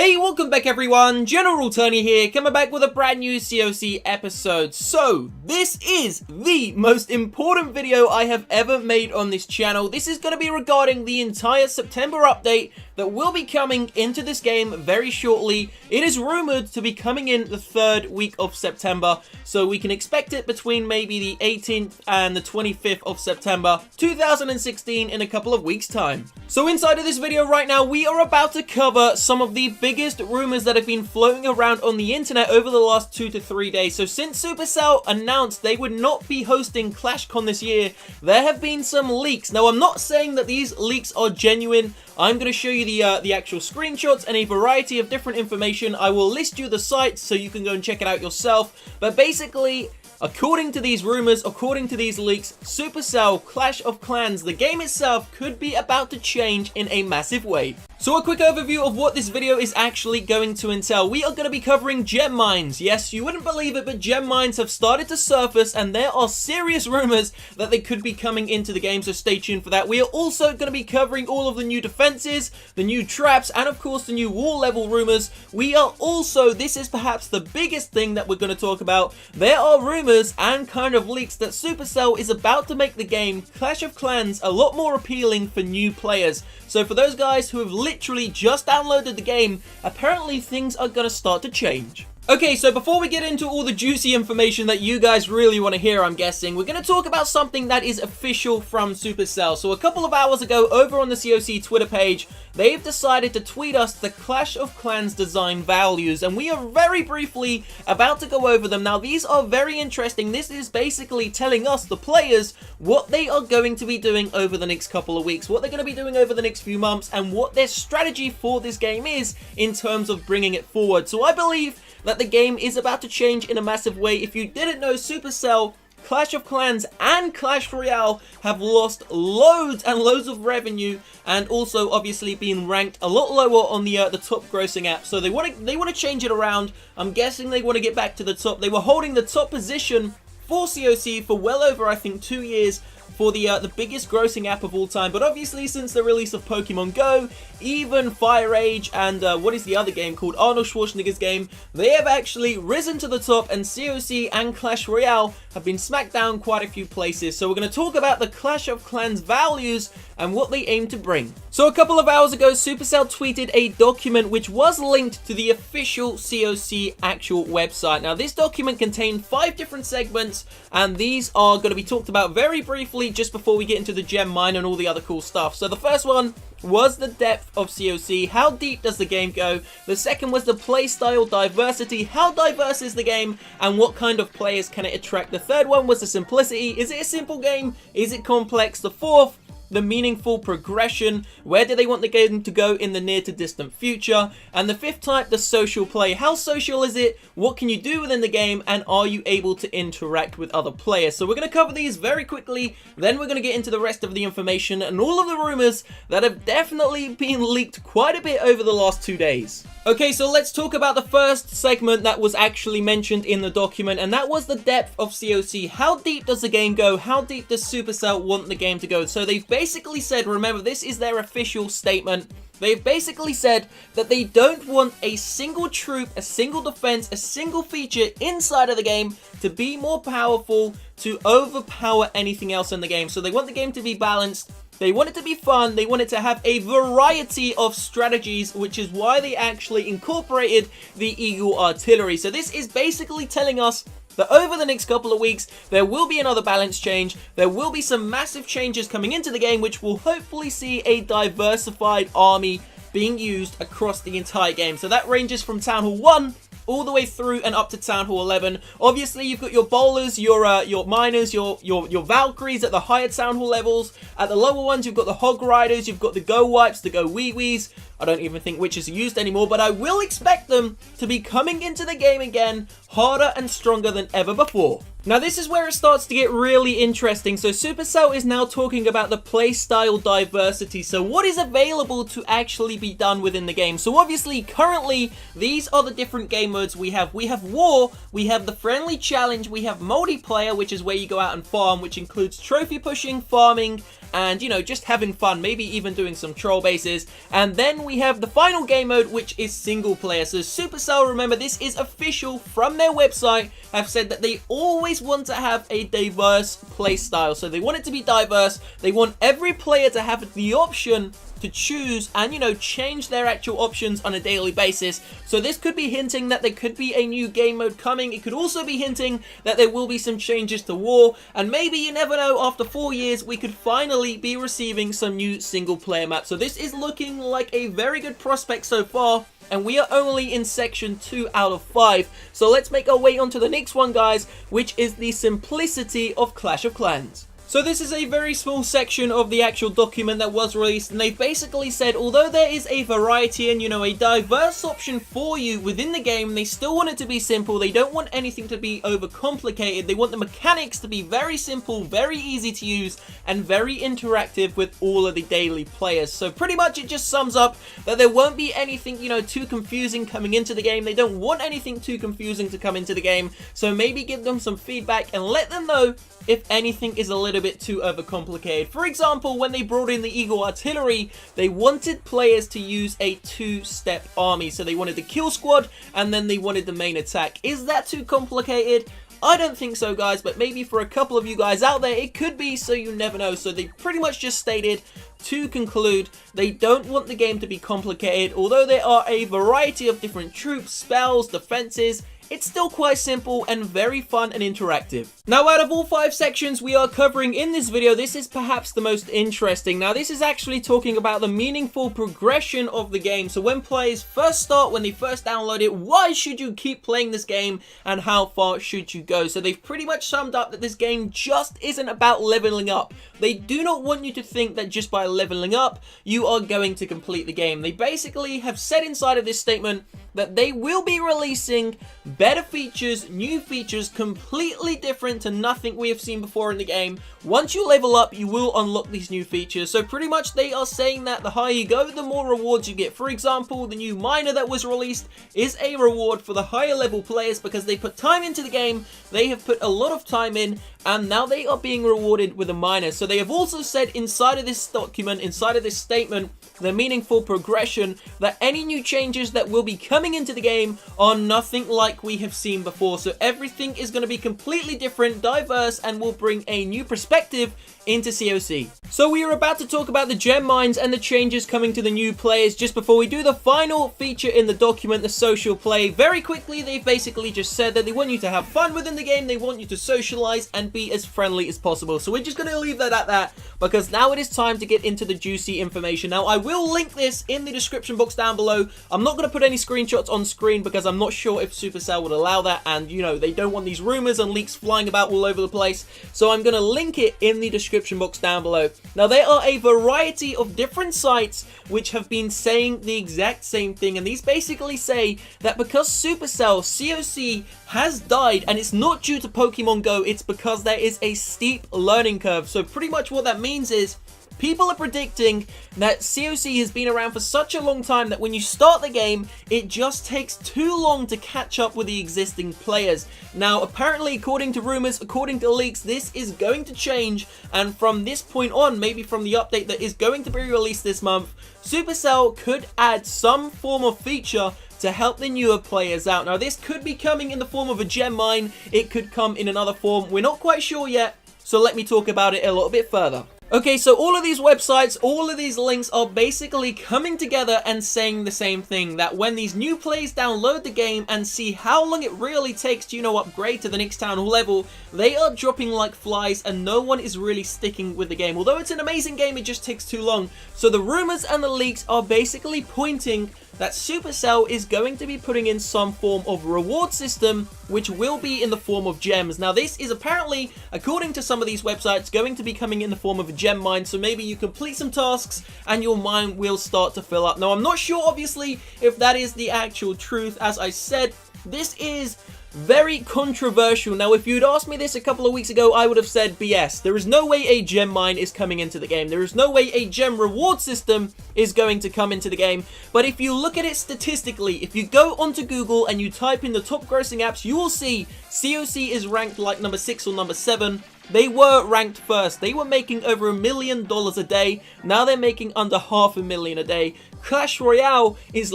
Hey, welcome back everyone, General Tony here, coming back with a brand new CoC episode. So, this is the most important video I have ever made on this channel. This is going to be regarding the entire September update that will be coming into this game very shortly. It is rumored to be coming in the 3rd week of September, so we can expect it between maybe the 18th and the 25th of September 2016 in a couple of weeks' time. So inside of this video right now, we are about to cover some of the biggest rumors that have been floating around on the internet over the last 2 to 3 days. So since Supercell announced they would not be hosting ClashCon this year, there have been some leaks. Now, I'm not saying that these leaks are genuine. I'm going to show you the actual screenshots and a variety of different information. I will list you the sites so you can go and check it out yourself. But basically, according to these rumors, according to these leaks, Supercell Clash of Clans, the game itself, could be about to change in a massive way. So a quick overview of what this video is actually going to entail. We are going to be covering gem mines. Yes, you wouldn't believe it, but gem mines have started to surface and there are serious rumors that they could be coming into the game, so stay tuned for that. We are also going to be covering all of the new defenses, the new traps, and of course the new war level rumors. We are also, this is perhaps the biggest thing that we're going to talk about, there are rumors and kind of leaks that Supercell is about to make the game Clash of Clans a lot more appealing for new players. So for those guys who have literally just downloaded the game, apparently things are going to start to change. Okay, so before we get into all the juicy information that you guys really want to hear, I'm guessing, we're going to talk about something that is official from Supercell. So a couple of hours ago, over on the CoC Twitter page, they've decided to tweet us the Clash of Clans design values, and we are very briefly about to go over them. Now, these are very interesting. This is basically telling us, the players, what they are going to be doing over the next couple of weeks, what they're going to be doing over the next few months, and what their strategy for this game is in terms of bringing it forward. So I believe that the game is about to change in a massive way. If you didn't know, Supercell, Clash of Clans, and Clash Royale have lost loads and loads of revenue, and also obviously been ranked a lot lower on the top grossing app. So they want to change it around. I'm guessing they want to get back to the top. They were holding the top position for CoC for well over, I think, 2 years for the biggest grossing app of all time. But obviously, since the release of Pokemon Go, even Fire Age, and what is the other game called, Arnold Schwarzenegger's game, they have actually risen to the top, and CoC and Clash Royale have been smacked down quite a few places. So we're going to talk about the Clash of Clans values and what they aim to bring. So a couple of hours ago, Supercell tweeted a document which was linked to the official CoC actual website. Now, this document contained 5 different segments, and these are going to be talked about very briefly just before we get into the gem mine and all the other cool stuff. So the first one was the depth of CoC. How deep does the game go? The second was the playstyle diversity. How diverse is the game, and what kind of players can it attract? The third one was the simplicity. Is it a simple game? Is it complex? The fourth, the meaningful progression. Where do they want the game to go in the near to distant future? And the fifth type, the social play. How social is it? What can you do within the game? And are you able to interact with other players? So we're going to cover these very quickly. Then we're going to get into the rest of the information and all of the rumors that have definitely been leaked quite a bit over the last 2 days. Okay, so let's talk about the first segment that was actually mentioned in the document, and that was the depth of CoC. How deep does the game go? How deep does Supercell want the game to go? So they've basically said, remember, this is their official statement, they've basically said that they don't want a single troop, a single defense, a single feature inside of the game to be more powerful, to overpower anything else in the game. So they want the game to be balanced. They want it to be fun, they want it to have a variety of strategies, which is why they actually incorporated the Eagle Artillery. So this is basically telling us that over the next couple of weeks, there will be another balance change, there will be some massive changes coming into the game, which will hopefully see a diversified army being used across the entire game. So that ranges from Town Hall 1 all the way through and up to Town Hall 11. Obviously, you've got your bowlers, your miners, your Valkyries at the higher Town Hall levels. At the lower ones, you've got the Hog Riders, you've got the Go Wipes, the Go Wee Wees. I don't even think witches are used anymore, but I will expect them to be coming into the game again harder and stronger than ever before. Now, this is where it starts to get really interesting. So Supercell is now talking about the playstyle diversity. So what is available to actually be done within the game? So obviously, currently, these are the different game modes we have. We have War, we have the Friendly Challenge, we have Multiplayer, which is where you go out and farm, which includes trophy pushing, farming, and, you know, just having fun, maybe even doing some troll bases. And then we have the final game mode, which is single player. So Supercell, remember, this is official from their website, have said that they always want to have a diverse play style. So they want it to be diverse. They want every player to have the option to choose and, you know, change their actual options on a daily basis. So this could be hinting that there could be a new game mode coming. It could also be hinting that there will be some changes to war, and maybe, you never know, after 4 years we could finally be receiving some new single player maps. So this is looking like a very good prospect so far, and we are only in section 2 out of 5. So let's make our way on to the next one, guys, which is the simplicity of Clash of Clans. So this is a very small section of the actual document that was released, and they've basically said, although there is a variety and, you know, a diverse option for you within the game, they still want it to be simple. They don't want anything to be overcomplicated. They want the mechanics to be very simple, very easy to use, and very interactive with all of the daily players. So pretty much it just sums up that there won't be anything, you know, too confusing coming into the game. They don't want anything too confusing to come into the game, so maybe give them some feedback and let them know if anything is a little bit too overcomplicated. For example, when they brought in the Eagle Artillery, they wanted players to use a two-step army. So they wanted the kill squad, and then they wanted the main attack. Is that too complicated? I don't think so, guys, but maybe for a couple of you guys out there, it could be, so you never know. So they pretty much just stated, to conclude, they don't want the game to be complicated. Although there are a variety of different troops, spells, defenses, it's still quite simple and very fun and interactive. Now, out of all 5 sections we are covering in this video, this is perhaps the most interesting. Now, this is actually talking about the meaningful progression of the game. So when players first start, when they first download it, why should you keep playing this game and how far should you go? So they've pretty much summed up that this game just isn't about leveling up. They do not want you to think that just by leveling up, you are going to complete the game. They basically have said inside of this statement that they will be releasing better features, new features, completely different to nothing we have seen before in the game. Once you level up, you will unlock these new features. So pretty much they are saying that the higher you go, the more rewards you get. For example, the new miner that was released is a reward for the higher level players because they put time into the game, they have put a lot of time in, and now they are being rewarded with a miner. So they have also said inside of this document, inside of this statement, the meaningful progression, that any new changes that will be coming into the game are nothing like we have seen before. So everything is going to be completely different, diverse, and will bring a new perspective into CoC. So we are about to talk about the gem mines and the changes coming to the new players. Just before we do the final feature in the document, the social play, very quickly they've basically just said that they want you to have fun within the game, they want you to socialize and be as friendly as possible. So we're just going to leave that at that, because now it is time to get into the juicy information. Now I will link this in the description box down below. I'm not going to put any screenshots on screen because I'm not sure if Supercell would allow that, and you know, they don't want these rumors and leaks flying about all over the place. So I'm going to link it in the description box down below. Now there are a variety of different sites which have been saying the exact same thing, and these basically say that because Supercell CoC has died, and it's not due to Pokemon Go, it's because there is a steep learning curve. So pretty much what that means is people are predicting that CoC has been around for such a long time that when you start the game, it just takes too long to catch up with the existing players. Now, apparently, according to rumors, according to leaks, this is going to change, and from this point on, maybe from the update that is going to be released this month, Supercell could add some form of feature to help the newer players out. Now, this could be coming in the form of a gem mine, it could come in another form, we're not quite sure yet, so let me talk about it a little bit further. Okay, so all of these websites, all of these links are basically coming together and saying the same thing, that when these new players download the game and see how long it really takes to, you know, upgrade to the next town hall level, they are dropping like flies and no one is really sticking with the game. Although it's an amazing game, it just takes too long. So the rumors and the leaks are basically pointing that Supercell is going to be putting in some form of reward system, which will be in the form of gems. Now, this is apparently, according to some of these websites, going to be coming in the form of a gem mine, so maybe you complete some tasks and your mine will start to fill up. Now, I'm not sure, obviously, if that is the actual truth. As I said, this is very controversial. Now, if you'd asked me this a couple of weeks ago, I would have said BS. There is no way a gem mine is coming into the game. There is no way a gem reward system is going to come into the game. But if you look at it statistically, if you go onto Google and you type in the top grossing apps, you will see CoC is ranked like number 6 or number 7 they were ranked first. They were making over $1 million a day. Now they're making under $500,000 a day. Clash Royale is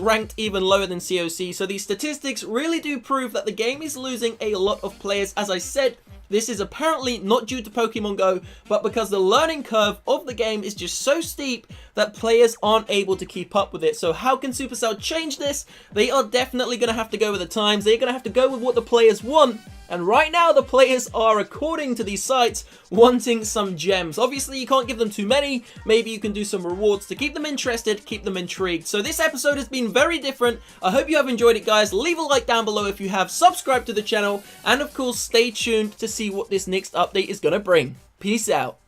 ranked even lower than CoC, so these statistics really do prove that the game is losing a lot of players. As I said, this is apparently not due to Pokemon Go, but because the learning curve of the game is just so steep that players aren't able to keep up with it. So how can Supercell change this? They are definitely going to have to go with the times. They're going to have to go with what the players want. And right now, the players are, according to these sites, wanting some gems. Obviously, you can't give them too many. Maybe you can do some rewards to keep them interested, keep them intrigued. So this episode has been very different. I hope you have enjoyed it, guys. Leave a like down below if you have. Subscribe to the channel. And, of course, stay tuned to see what this next update is going to bring. Peace out.